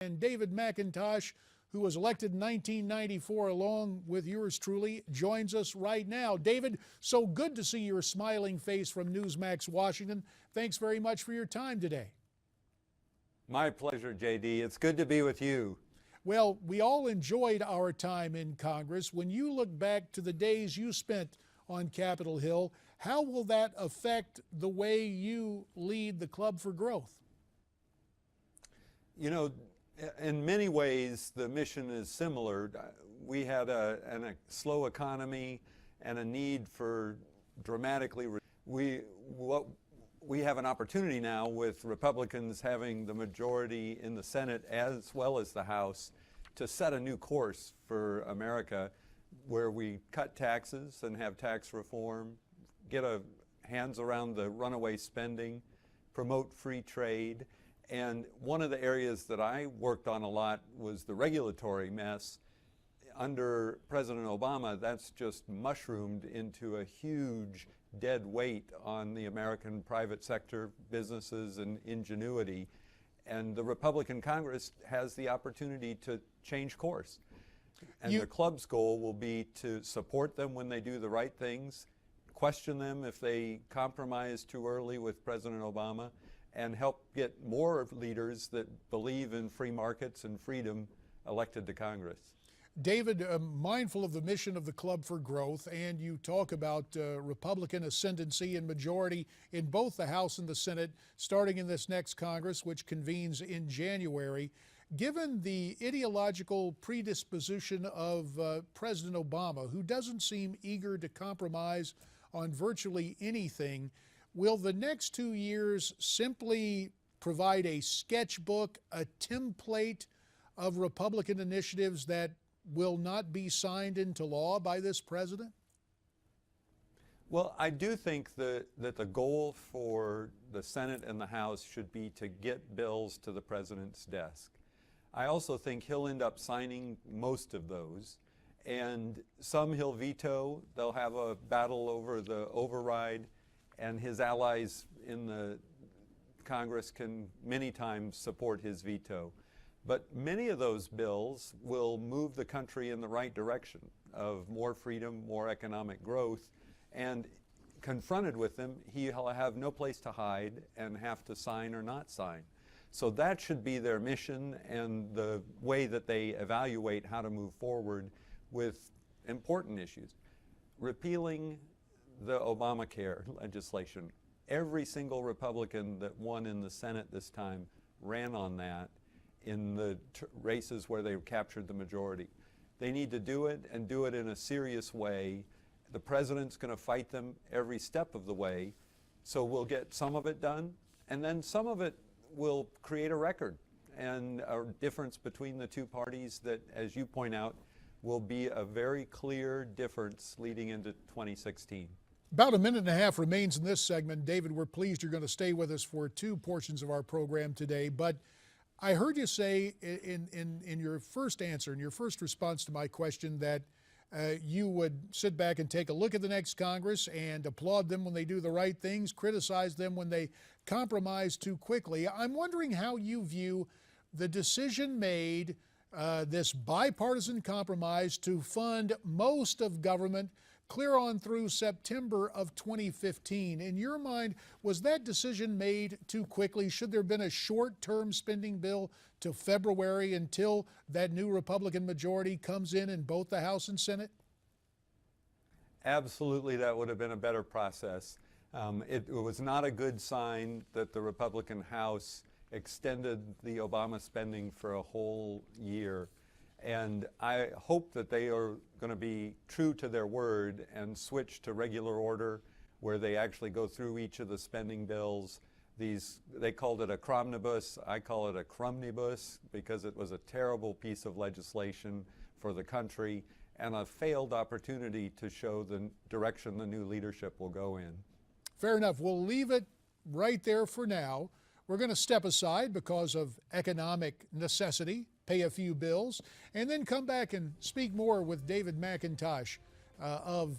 And David McIntosh, who was elected in 1994 along with yours truly, joins us right now. David, so good to see your smiling face from Newsmax Washington. Thanks very much for your time today. My pleasure, JD. It's good to be with you. Well, we all enjoyed our time in Congress. When you look back to the days you spent on Capitol Hill, how will that affect the way you lead the Club for Growth? You know, in many ways, the mission is similar. We had a slow economy and a need for dramatically. We have an opportunity now with Republicans having the majority in the Senate as well as the House to set a new course for America, where we cut taxes and have tax reform, get a hands around the runaway spending, promote free trade. And one of the areas that I worked on a lot was the regulatory mess. Under President Obama, that's just mushroomed into a huge dead weight on the American private sector, businesses, and ingenuity. And the Republican Congress has the opportunity to change course. And the club's goal will be to support them when they do the right things, question them if they compromise too early with President Obama, and help get more leaders that believe in free markets and freedom elected to Congress. David, mindful of the mission of the Club for Growth, and you talk about Republican ascendancy and majority in both the House and the Senate starting in this next Congress, which convenes in January. Given the ideological predisposition of President Obama, who doesn't seem eager to compromise on virtually anything, will the next 2 years simply provide a sketchbook, a template of Republican initiatives that will not be signed into law by this president? Well, I do think that the goal for the Senate and the House should be to get bills to the president's desk. I also think he'll end up signing most of those, and some he'll veto. They'll have a battle over the override, and his allies in the Congress can many times support his veto. But many of those bills will move the country in the right direction of more freedom, more economic growth, and confronted with them, he'll have no place to hide and have to sign or not sign. So that should be their mission and the way that they evaluate how to move forward with important issues. Repealing the Obamacare legislation. Every single Republican that won in the Senate this time ran on that in the races where they captured the majority. They need to do it and do it in a serious way. The president's going to fight them every step of the way, so we'll get some of it done, and then some of it will create a record and a difference between the two parties that, as you point out, will be a very clear difference leading into 2016. About a minute and a half remains in this segment. David, we're pleased you're going to stay with us for two portions of our program today. But I heard you say in your first answer, in your first response to my question, that you would sit back and take a look at the next Congress and applaud them when they do the right things, criticize them when they compromise too quickly. I'm wondering how you view the decision made, this bipartisan compromise to fund most of government clear on through September of 2015. In your mind, was that decision made too quickly? Should there have been a short-term spending bill to February until that new Republican majority comes in both the House and Senate? Absolutely, that would have been a better process. It was not a good sign that the Republican House extended the Obama spending for a whole year. And I hope that they are going to be true to their word and switch to regular order, where they actually go through each of the spending bills. They called it a cromnibus. I call it a crumnibus because it was a terrible piece of legislation for the country and a failed opportunity to show the direction the new leadership will go in. Fair enough. We'll leave it right there for now. We're going to step aside because of economic necessity, pay a few bills, and then come back and speak more with David McIntosh of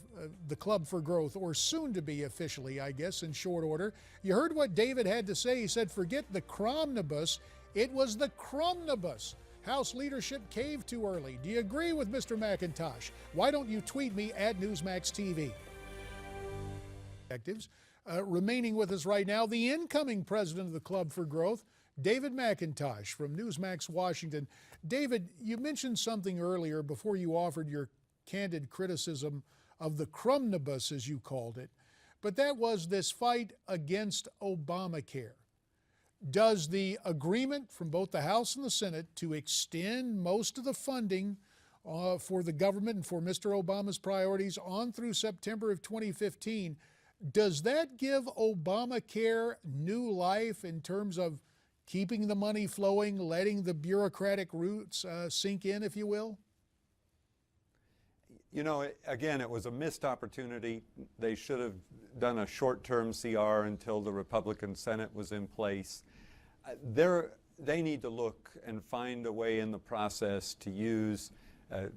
the Club for Growth, or soon to be officially, I guess, in short order. You heard what David had to say. He said, forget the cromnibus. It was the Crumnibus. House leadership caved too early. Do you agree with Mr. McIntosh? Why don't you tweet me at Newsmax TV? Remaining with us right now, the incoming president of the Club for Growth, David McIntosh from Newsmax Washington. David, you mentioned something earlier before you offered your candid criticism of the Crumnibus, as you called it, but that was this fight against Obamacare. Does the agreement from both the House and the Senate to extend most of the funding for the government and for Mr. Obama's priorities on through September of 2015, does that give Obamacare new life in terms of keeping the money flowing, letting the bureaucratic roots sink in, if you will? You know, again, it was a missed opportunity. They should have done a short-term CR until the Republican Senate was in place. They need to look and find a way in the process to use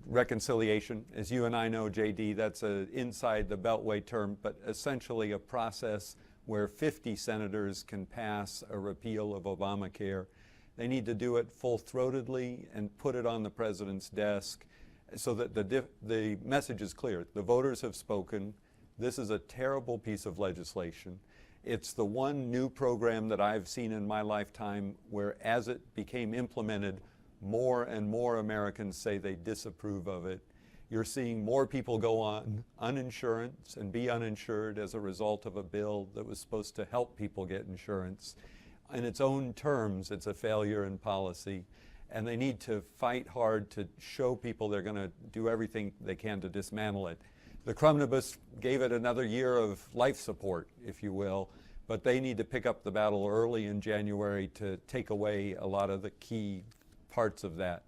reconciliation. As you and I know, JD, that's inside the Beltway term, but essentially a process where 50 senators can pass a repeal of Obamacare. They need to do it full-throatedly and put it on the president's desk so that the message is clear. The voters have spoken. This is a terrible piece of legislation. It's the one new program that I've seen in my lifetime where, as it became implemented, more and more Americans say they disapprove of it. You're seeing more people go on uninsurance and be uninsured as a result of a bill that was supposed to help people get insurance. In its own terms, it's a failure in policy, and they need to fight hard to show people they're going to do everything they can to dismantle it. The Crumnibus gave it another year of life support, if you will, but they need to pick up the battle early in January to take away a lot of the key parts of that.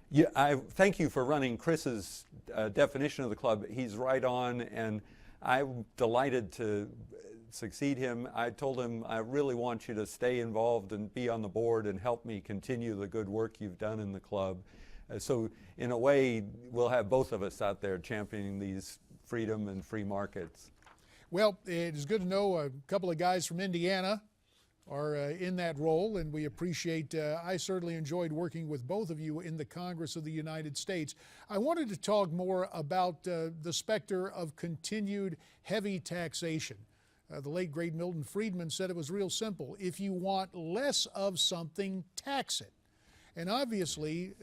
Yeah, I thank you for running Chris's definition of the club. He's right on, and I'm delighted to succeed him. I told him, I really want you to stay involved and be on the board and help me continue the good work you've done in the club. So in a way, we'll have both of us out there championing these freedom and free markets. Well, it is good to know a couple of guys from Indiana are in that role, and we appreciate, I certainly enjoyed working with both of you in the Congress of the United States. I wanted to talk more about the specter of continued heavy taxation. The late, great Milton Friedman said it was real simple. If you want less of something, tax it. And obviously,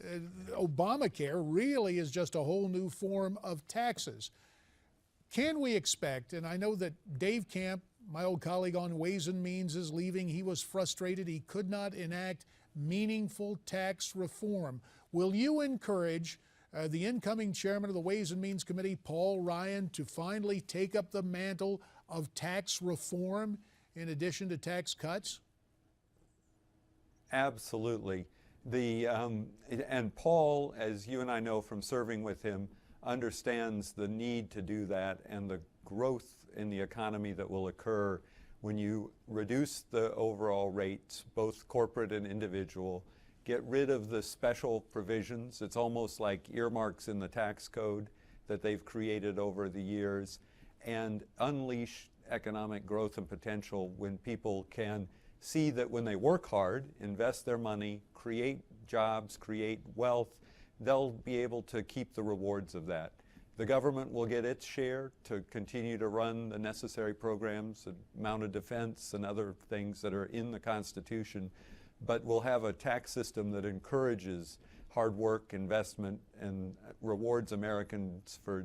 Obamacare really is just a whole new form of taxes. Can we expect, and I know that Dave Camp, my old colleague on Ways and Means, is leaving. He was frustrated. He could not enact meaningful tax reform. Will you encourage the incoming chairman of the Ways and Means Committee, Paul Ryan, to finally take up the mantle of tax reform in addition to tax cuts? Absolutely. And Paul, as you and I know from serving with him, understands the need to do that and the growth in the economy that will occur when you reduce the overall rates, both corporate and individual, get rid of the special provisions. It's almost like earmarks in the tax code that they've created over the years, and unleash economic growth and potential when people can see that when they work hard, invest their money, create jobs, create wealth, they'll be able to keep the rewards of that. The government will get its share to continue to run the necessary programs, mounted defense and other things that are in the Constitution, but we'll have a tax system that encourages hard work, investment, and rewards Americans for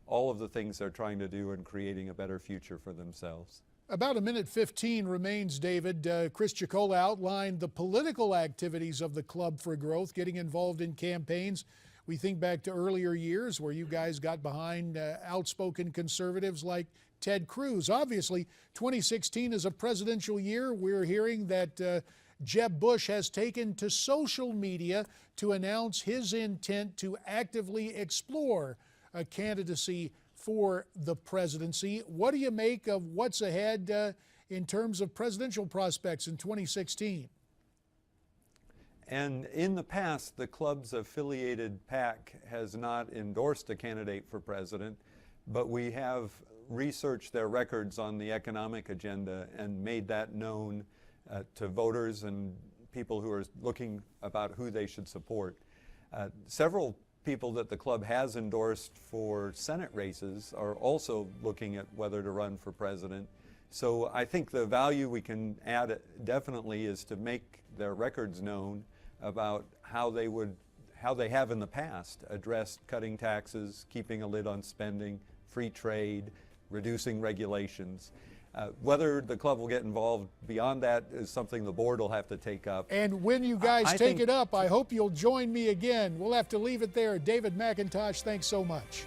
all of the things they're trying to do in creating a better future for themselves. About a minute 15 remains, David. Chris Chicola outlined the political activities of the Club for Growth, getting involved in campaigns. We think back to earlier years where you guys got behind outspoken conservatives like Ted Cruz. Obviously, 2016 is a presidential year. We're hearing that Jeb Bush has taken to social media to announce his intent to actively explore a candidacy for the presidency. What do you make of what's ahead in terms of presidential prospects in 2016? And in the past, the club's affiliated PAC has not endorsed a candidate for president, but we have researched their records on the economic agenda and made that known to voters and people who are looking about who they should support. Several people that the club has endorsed for Senate races are also looking at whether to run for president. So I think the value we can add definitely is to make their records known about how they have in the past addressed cutting taxes, keeping a lid on spending, free trade, reducing regulations. Whether the club will get involved beyond that is something the board will have to take up. And when you guys take it up, I hope you'll join me again. We'll have to leave it there. David McIntosh, thanks so much.